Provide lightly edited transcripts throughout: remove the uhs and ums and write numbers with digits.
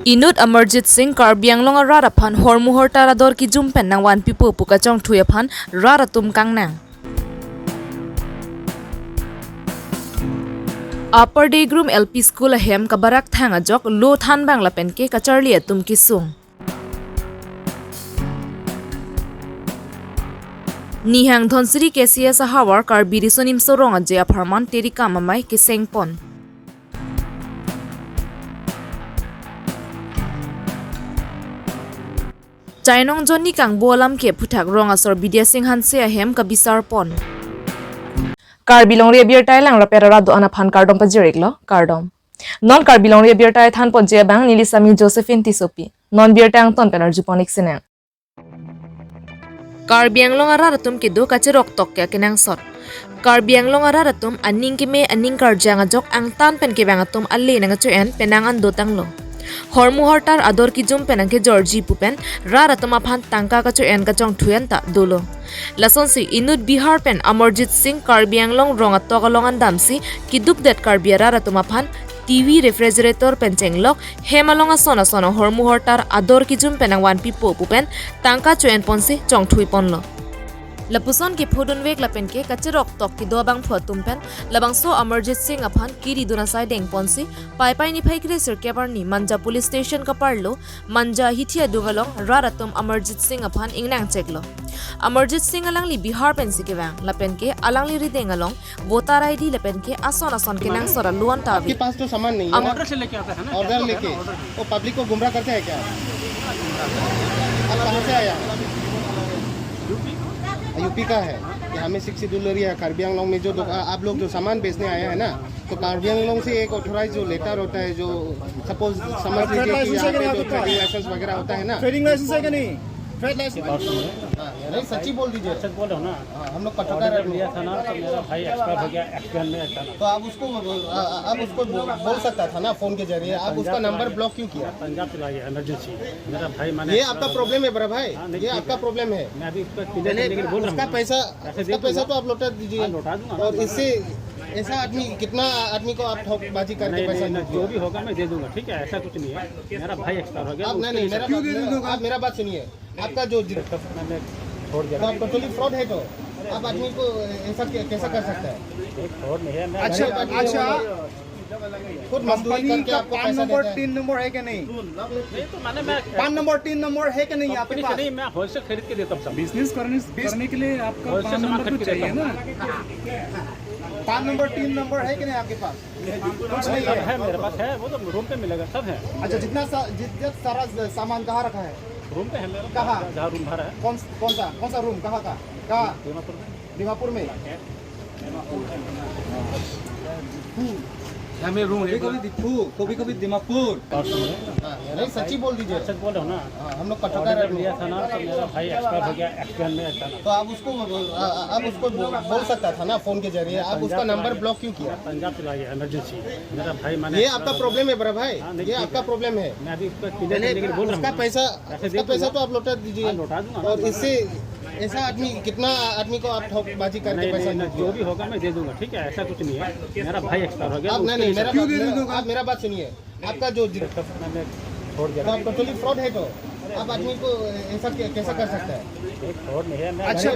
Inut Amarjit Singh Karbiang long rara phan hormuhor tarador ki jumpen nang wan pipo puka chong thuya phan rara tum kang nang. Upper Degrum LP School ahem kabarak thang ajok lo than bang lapen ke kacharli atum ki sung. Nihang Dhonsri KCS Hawar Karbiri sonim sorong aje aparman terika mamai ke sengpon. Chainong Johnny kang bolam ke puthak rong asor Bidya Singh Hanse ahem ka bisar pon. Karbilong re bier tai lang ra pera do ana phan kardom pa jirik lo kardom. Non karbilong re bier tai than pon je bang Nilisami Josephine Tisopi. Non bier tang ton penar juponik sinang. Karbiang long ara ratum ke do kachirok tok ke kenang sot. Karbiang long ara ratum aning ke me aning karjang ajok ang tan pen ke bang atum alle nang chuan penangan do tang lo. Hormuhor tar ador ki jum penang ke Georgie pupen ra ratama phan tangka ka chuan ka chong thuyan ta dolo. Lason si Inut Bihar pen Amarjit Singh Karbiang long rong atok longan damsi ki dup det Karbiara ratuma phan TV refrigerator penceng lok hemalonga sona sona hormuhor tar ador ki jum penang wan pipo pupen tangka chuan ponsi chong thui pon lo. Lapuson ke phodun wek lapen ke kachirok tok ki dobang photum pen labang so Amarjit Singh aphan kiri duna sai deng ponsi pai pai ni phai kre sir kebar ni Manja police station ka parlo Manja hithia dungalong raratum Amarjit Singh aphan ingnang cheklo. Amarjit Singh alangli Bihar pen si ke bang lapen ke alangli rideng along voter ID lapen ke ason ason के नंग सोरा Luann Tawi आपके पास तो सामान नहीं है order से लेके आता है ना ऑर्डर लेके वो पब्लिक को गुमराह करते हैं क्या आप कहाँ से आया यूपी का है यहाँ में 60 दुलरिया कार्बी आंगलोंग में जो आप लोग जो सामान बेचने आए हैं ना तो कार्बी आंगलोंग से एक ऑथराइज जो लेटर होता है जो सपोज समझ लीजिए कि यहाँ पे जो ट्रेडिंग लाइसेंस वगैरह होता है ना ट्रेडिंग लाइसेंस है क्या नहीं ट्रेड लाइसेंस नहीं सच्ची बोल दीजिए सच बोल रहा हूँ ना हम लोग कटोरा लिया था ना तो मेरा भाई एक्सपायर हो गया एक्सीडेंट में था ना तो आप उसको बोल सकता था ना फोन के जरिए आप उसका नंबर ब्लॉक क्यों किया पंजाब चला गया इमरजेंसी मेरा भाई मैंने ये आपका प्रॉब्लम है बड़ा भाई ये आपका प्रॉब्लम है मैं अभी उसका क्लियर करने के लिए बोल रहा हूँ उसका पैसा तो आप लौटा दीजिए लौटा दूंगा और इससे ऐसा आदमी कितना आदमी को आप ठोकबाजी करके पैसा जो भी होगा मैं दे दूंगा ठीक है ऐसा कुछ नहीं है मेरा भाई एक्सपायर हो गया आप नहीं आप मेरा बात सुनिए आपका जो मैंने छोड़ दिया आप टोटली फ्रॉड है तो आप आदमी को ऐसा कैसा कर सकता है फ्रॉड नहीं है मैं अच्छा खुद मजदूरी करके आपको पैसा देता है 3 नंबर है क्या नहीं नहीं तो मैंने मैं 5 नंबर 3 नंबर है क्या नहीं आपके पास नहीं मैं होलसेल खरीद के देता हूँ सब बिजनेस करने के लिए आपका होलसेल पान सामान नंबर खरीद तो के चाहिए देता ना 5 नंबर 3 नंबर है कि नहीं आपके पास कुछ नहीं सब है है मेरे पास है वो तो रूम पे मिलेगा सब है अच्छा जितना सारा सामान कहाँ रखा है रूम पे है मेरा कहाँ? जहाँ रूम भरा है कौन सा रूम कहाँ का कहाँ दीमापुर में हमें रूम कभी कभी दिमापुर नहीं सच्ची बोल दीजिए सच बोल रहा हूँ ना हम लोग कटोरा ऑर्डर लिया था ना तो मेरा भाई एक्सपायर हो गया एक्सीडेंट में था ना तो आप उसको बोल सकता था ना फोन के जरिए आप उसका नंबर ब्लॉक क्यों किया पंजाब चला गया इमरजेंसी मेरा भाई मैंने ये आपका प्रॉब्लम है बड़ा भाई ये आपका प्रॉब्लम है मैं अभी उसका क्लियर करने के लिए बोल रहा हूँ उसका पैसा तो आप लौटा दीजिए लौटा दूंगा और इससे ऐसा आदमी कितना आदमी को आप ठोकबाजी करके पैसा जो भी होगा मैं दे दूंगा ठीक है ऐसा कुछ नहीं है मेरा भाई एक्सपायर हो गया आप नहीं आप मेरा बात सुनिए आपका जो मैंने छोड़ दिया आप टोटली फ्रॉड है तो आप आदमी को ऐसा कैसा कर सकता है फ्रॉड नहीं है मैं अच्छा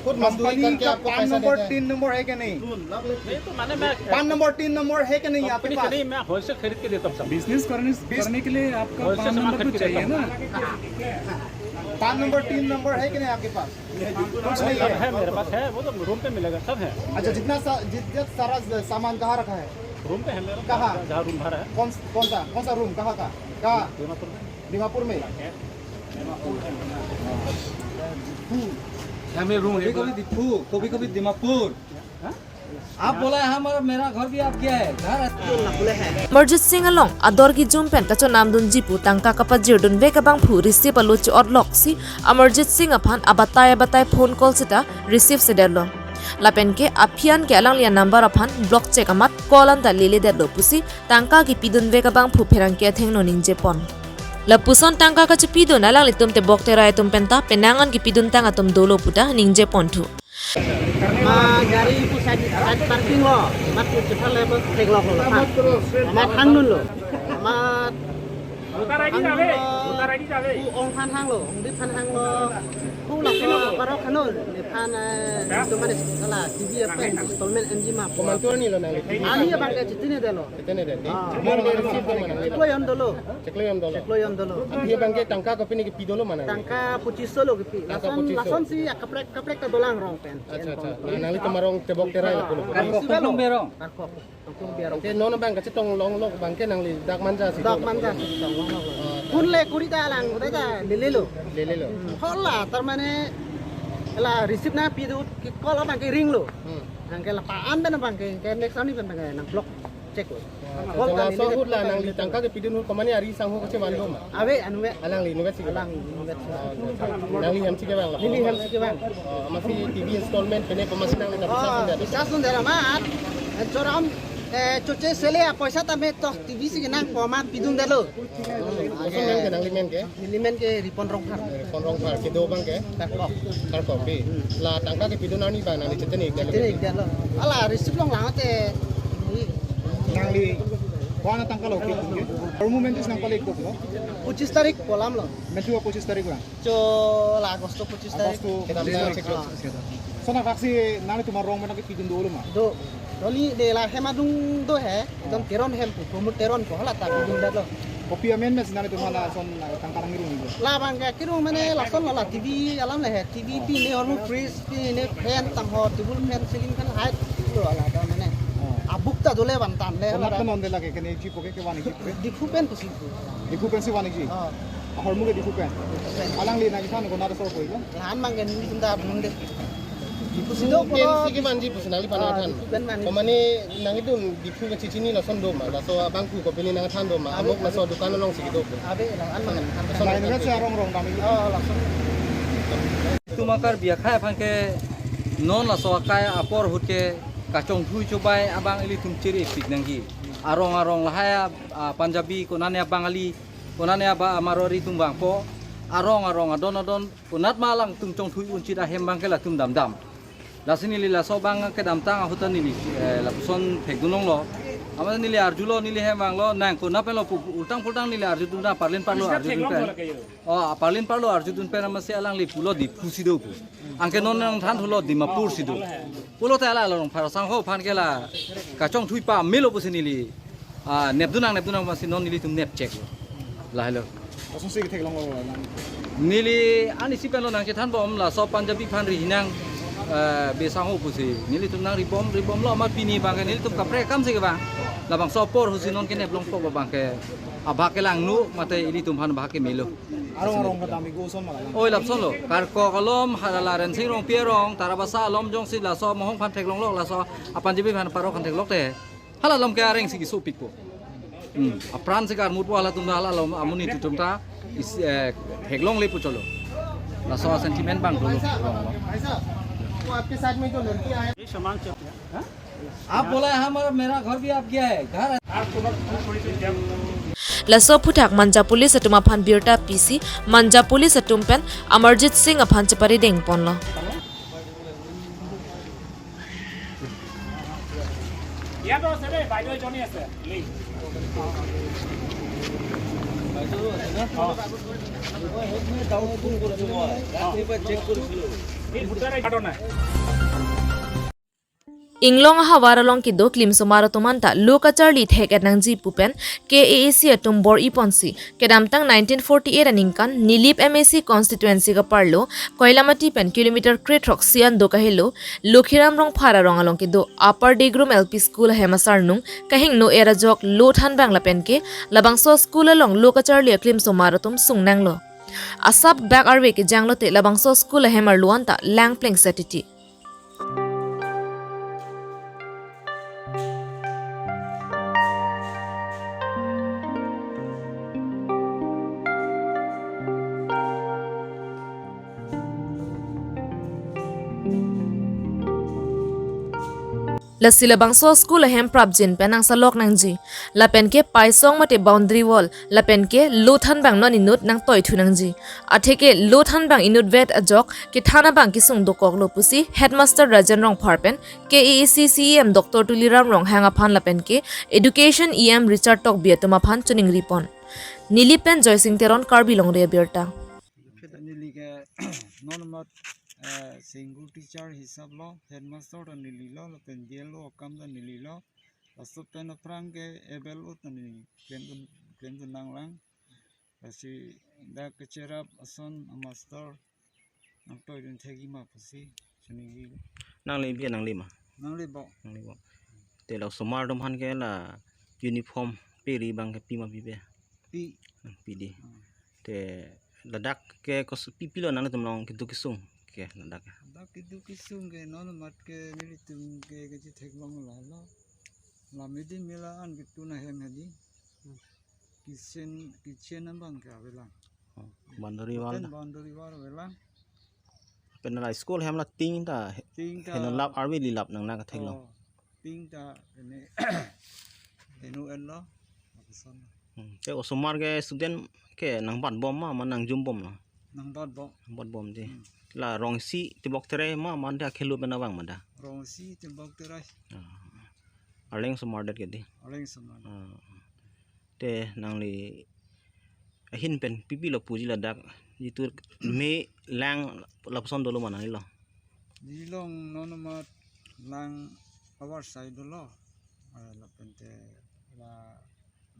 खुद मजदूरी करके आपको 5 पैसा नंबर देता है 3 नंबर है क्या नहीं नहीं तो मैंने मैं 5 नंबर 3 नंबर है क्या नहीं आपके कंपनी से पास नहीं मैं होलसेल खरीद के देता हूँ सब बिजनेस करने के लिए आपका होलसेल पान सामान नंबर खरीद तो के चाहिए देता ना 5 नंबर 3 नंबर है कि नहीं आपके पास कुछ नहीं सब है है मेरे पास है वो तो रूम पे मिलेगा सब है अच्छा जितना सारा सामान कहाँ रखा है रूम पे है मेरा कहाँ? जहाँ रूम भरा है कौन सा रूम कहाँ का कहाँ दीमापुर में हमें रूम कभी कभी दिमापुर आप बोला है हमारा मेरा घर भी आप क्या है घर Amarjit Singh along ador ki jumpen kacho namdun jipu tangka kapajir dun be kabang phu receive aluch or loksi Amarjit Singh aphan abatai phone call sita receive sedelo lapen ke aphian ke alang lia number aphan block check amat call an da lele delo pusi tangka ki pidun be kabang phu pherang ke thengno ningje pon Lapuson tangka ka chupidun alang litum te bok te rai tum penta penangan ki pidun tang atum dolo puta ningje pontu गाड़ी को side parking लो मत चफल ले बस take लो मा थांगनुन लो Mat Utara ini jabe, utara ini jabe. ku ong phan hang lo, ong di phan hang lo. Ku la ko parok kano le phan itu manis kala TV apa installment NG map. Komantur ni lo nang li. Ani bang ke chitine delo. Kitene de. Mon ge receive do mana. Eklo yon dolo. Ceklo yam dolo. Eklo yon dolo. Dia bangke tangka ko pini ke pidolo mana. Tangka 25 lo gitu. Lason si kaprek ka dolang rong pen. Acha acha. Nang li tamarong tebok terai la kulo. Karkok belum berong. Karkok. Tangkung biarong. Te nono bang ka cetong long long bangke nang li dak manja si. Dok manja. Kun le kurita lang kurita lelelo. Lele lo. Hola tarmane la receive na pidu call bang ke ring lo. Nang ke lapaan ben bang ke next ani ben bang nang block check lo. Call Kalau ka so hut la nang li tangka ke pidun ko mani ari sang ho ko che man lo ma. Awe anu we Alang li nuwet si alang nang li ham si ke bang la. Lili ham sige bang. Masih TV installment pene pemasin nang li ta bisa Oh, sunda. bisa sundara mat. Joram cuce sele paisa tame toh TV sige nang pomat pidung dalo. Masuk nang ke nang li men ke. Milimen ke ripon rong har. Konrong par ke do bang ke. Karkok. Kar kopi. La tangka ke pidun ani ba nang li cetene ik Jadi dalo. dalo. Ala receive long lang te. Nang li. Kuana tangkal oke. Or momentis nang pala ikop no. 25 tarik polam lo. Metu 25 tarik lang. Cho la Agosto 25 tarik. Agosto. Kita bisa cek lo. So na vaksi nani tumar rong menang pidun dulu ma. Do doli de la hemadung do he. Dom teron hem pu promote teron ko hala ta pidung dalo. Kopi amen mes nani tumar na son tangkarang irung ni. La bang ka kiru mane la son la TV alam le he. TV pi ne hormu freeze pi ne fan tang ho tibul men ceiling kan height do ala da mane. Abuk ta dole ban tan le Konat hala. kan onde lagi kene ji poke ke wani ji poke. Dikhu pen pusi. Diku pen si wani ji. Oh. Hormu ke diku pen. Alang li nagi kan ko na so ko iko. Lahan mang gen ni tunda bung de. Dikhu sido ko. Pen si ke manji pusinali panatan. Ben man. Komani nang itu dipu ke cicini la son do ma. La so bangku ko pini nang tan do ma. Amok na so dukan long si do. Abe lahan mang gen. So na ini sa rong rong kami. Oh, langsung. Tumakar biak khai pangke non la so kaya apor hutke kacong thui cobai abang ili tum ciri pik nanggi arong lahaya Punjabi konane abang ali konane aba amarori tumbang po arong adon kunat malang tum cong thui unci dah hembang ke la tum dam la sini lila so bang ke dam tang hutan nili la puson pek gunung lo ama nili arjulo nili hembang lo nang kunap lo ultang nili arjudun na parlin parlo arjudun pe oh parlin parlo arjudun pe namase alang li pulo di pusido pu angke non nang than thulo di mapur sido pulo ta ala long parasang ho phan ke la kacong thui pa melo pusinili nepdunang masin non nili tum nep check la hello So si ke long lang. nili ani sipen lo nang ke than bom la so Punjabi phan ri hinang besang ho pusi nili tum nang ribom lo mat pini bang ke nili tum kapre kam se ke bang la bang so por husinon ke nep long po bang ke abha ke lang nu mate ili tum phan bah ke melo Arong ka dami go son mala. oi lapson lo karko kalom halala ren sing rong pierong tarabasa lom jong si la so mohong phan thek long lok la so apan jibi phan paro kan thek lok te hala lom ke areng sigi so pikpo apran se kar mutwa hala tum hala lom amuni tutum ta is thek long le pu cholo la so sentiment bang dolo ऐसा वो आपके साथ में जो लड़की आए ये सामान चल हाँ आप बोला हमारा मेरा घर भी आप गया है घर आपको बस थोड़ी सी जब Laso putak manja pulis atum aphan birta PC manja pulis atum pen Amarjit Singh aphan chapari deng ponlo. या तो सर बाइडल जोनी है सर ले ये भुतारे काटो ना Inglong hawaralong kido klim somaro tomanta lokachar li thek enang ji pupen KAAC atum bor iponsi kedamtang 1948 aningkan Nilip MAC constituency ka parlo Koilamati pen kilometer kretrok sian do kahelo Lokhiram rong phara rong along kido Upper Degrum LP school hemasar nung kahing no era jok lothan bangla pen ke labangso school along lokachar li klim somaro tum sungnang lo asap back arwe ke janglote labangso school hemar luanta langpleng setiti la silabang so school hem prabjin penang salok nang ji la pen ke paisong mate boundary wall la pen ke lothan bang non inut nang toy thu nang ji atheke lothan bang inut vet ajok ke thana bang ki sung dokok lo pusi headmaster rajan rong pharpen KEC CEM Dr Tuliram rong hanga phan la pen ke education EM Richard Tok biatuma phan chuning ripon Nilipen Joy Singh Teron Karbi long re birta non single teacher hisab lo headmaster dan nililo lo pendielo kam dan nililo asop pen prang ke ebel ut ni klem nang lang pasi da kecerap ason master nang toy den thegi ma pasi chuni nang le nang le ma nang le bo te lo somar dom han ke la uniform peri bang ke pima bibe pi pidi te ladak ke ko pipi lo nang tum long kitu kisung ke ladak da kidu kisung ke non mat ke militum ke ke thek long la la medi mila an gitu na hem hadi kitchen ambang ke avela bandari wal boundary war vela pen la school hem la ting ta hen lap arwi li lap nang na ka thek lo ting ta ene enu en lo asan te o somar ke student ke nang ban bom ma nang jum bom lo nang bot bom di la rong si tibok tere ma man da khelu bena bang mada rong si tembak terai arleng somar det ke di aleng sama te nang li hin pen pipi lo puji la dak itu me lang la son dolo mana ni lo di long nono mat lang awar side lo la pente la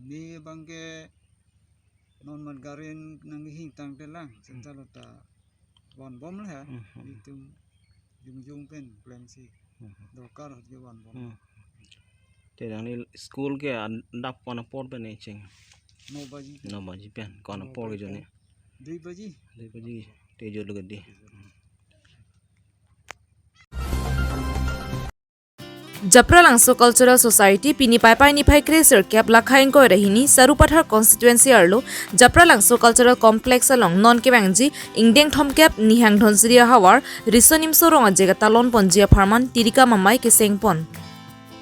ni bangke non mat garin nang hing tang te lang sentalo ta wan bom lah itu jung pen plan si dokar ke wan bom te nang li school ke andap kona por ben e cheng 9 baji pen kona por ke jone 2 baji te jo lo gedi Japralangso Cultural Society pini pai pai ni phai kreser kyap lakhain ko rahini Sarupathar constituency arlo Japralangso Cultural Complex along non ke bangji ingdeng thomkap nihang dhonsria hawar risonimso ronga jega talon ponjia pharman tirika mamai ke sengpon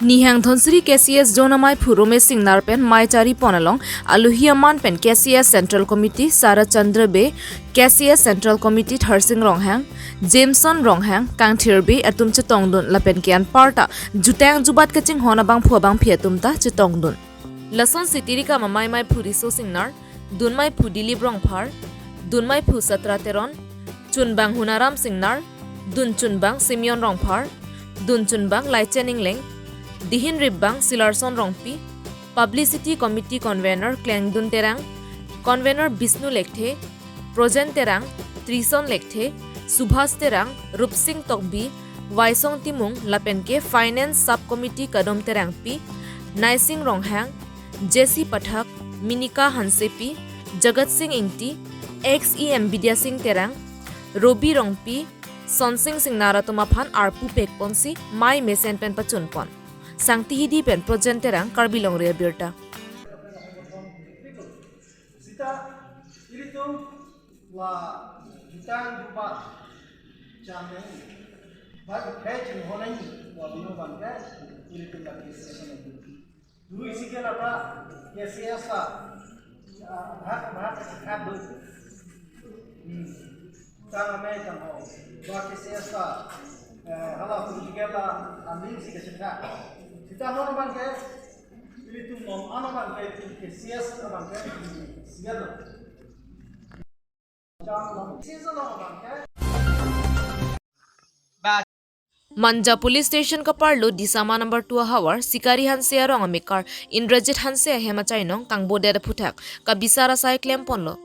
Nihang Dhonsri KCS Jonamai Phurome Singnar pen Maichari Ponalong Aluhiaman pen KCS Central Committee Sara Chandra Be KCS Central Committee Tharsing Ronghang Jameson Ronghang Kangthir Be atum chetongdun lapen kian parta jutang jubat kaching hona bang phuabang phiatumta chetongdun Lason Sitirika Mamai Mai Phuriso Singnar Dunmai Phudili Brongphar Dunmai Phu Satra Teron Chunbang Hunaram Singnar Dun Chunbang Simeon Rongphar Dun Chunbang Laichening Leng Dihin Ribbang Silarson Rongpi Publicity Committee Convener Klengdun Terang Convener Bisnu Lekthe Projen Terang Trison Lekthe Subhas Terang Rupsing Tokbi Waisong Timung Lapenke Finance Subcommittee Kadom Terang Pi Naising Ronghang Jesse Pathak Minika Hansepi Jagat Singh Ingti XEM Vidya Singh Terang Robi Rongpi Sonsing Singh Naratumaphan Arpu Pekponsi Mai Mesen Pen Pachunpon Sangti hidi pen projen terang Karbilong rea birta. Sita itu wa jutang jupa jameng bagi pejing honai wa bino bangga itu lagi sesama dulu isi ke apa ya siasa hak kabel tangan mereka mau bagi siasa halau juga ambil sih kesekat kita mau bangga itu mau anak bangga itu siasa bangga siapa jangan siasa bangga Manja Police Station ka parlo disama number 2 hawar Sikari Hanse arong amikar Indrajit Hanse hemachainong kangbo deda phuthak ka bisara sai claim ponlo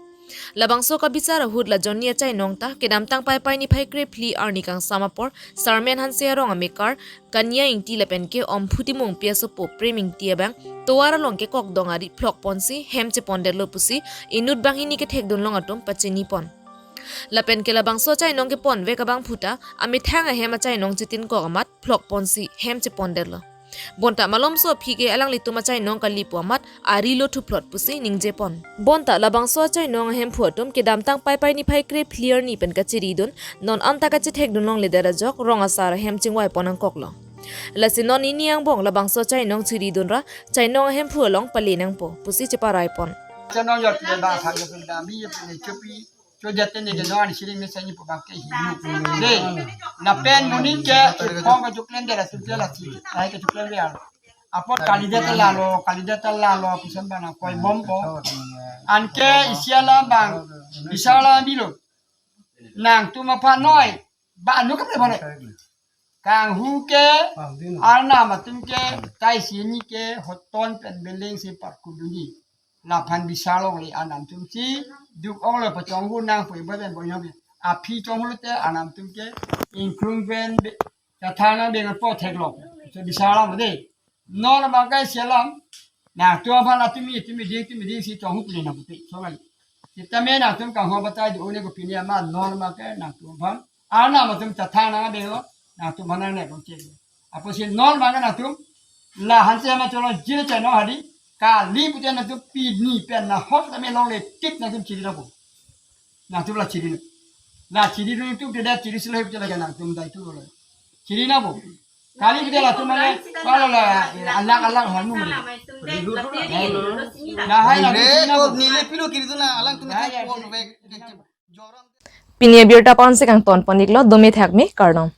Labangso ka bisara hudla jonia chainong ta kedamtang pai pai ni phai kre phli arni kang samapor Sarmen Hanse arong amikar kanya ingti lepen ke omphuti mung piaso po preming tiabang towara longke kok dongari phlok ponsi hemche pondelo pusi inut bangini ke thekdon longatum pachini pon Lapen ke labangso chainong ke pon ve kabang phuta ami thanga hema chainong chitin ko amat phlok ponsi hemche pondelo bonta malomso phige alang lituma chainong ka lipo amat arilo thu phlot pusi ningje pon bonta labangso chainong hem phuatum ke damtang pai pai ni phai kre clear ni pen ka chiri dun non anta ka chi thek dun long le dara jok ronga sar hem chingwai ponang koklo Lasinon ini yang bong labang so chai nong chiri dunra chai nong hem phu long pali nang po pusi chepa rai pon. Chano yot le ba pha yo da mi yo ne chupi cho jate ne ke no ani siri me sai ni pa ke hi nu de na pen muni ke kong ka juklen de la tu la ti ai ke juklen ya apot kalidata la lo pisan bana koi bombo anke isiala bang isala bilo nang tu ma pa noi ba anu ka pre bane kang hu ke arna matum ke tai sini ke hoton pen beling si par kuduni la pan bisalo le anam tum si duk ong le pachong hu nang pui ba ben bo nyobi a phi chong hu te anam tum ke including ben ta thana be ngat po thek lo so bisala ma de no na ba kai selam na tu pa la tumi di si chong hu pli na puti so ba kita me na tum ka ho ba tai du ne ko pinia ma no na ma ke na tu pa ana ma tum ta thana be lo na tu mana ne ko che apo si no ma na tum la han se ma cholo jil cha no hadi ka li pu na tu pi ni pen na hot na me long le tik na tum chiri na ko na tu la chiri nu tu de da chiri sila pu la na tum dai tu lo chiri na bo kali pu la tu ma le wala la alang han nu na hai na nile pilo kiri tu na alang tu Pinia biota pon se kang ton paniklo dumi thakmi karnom.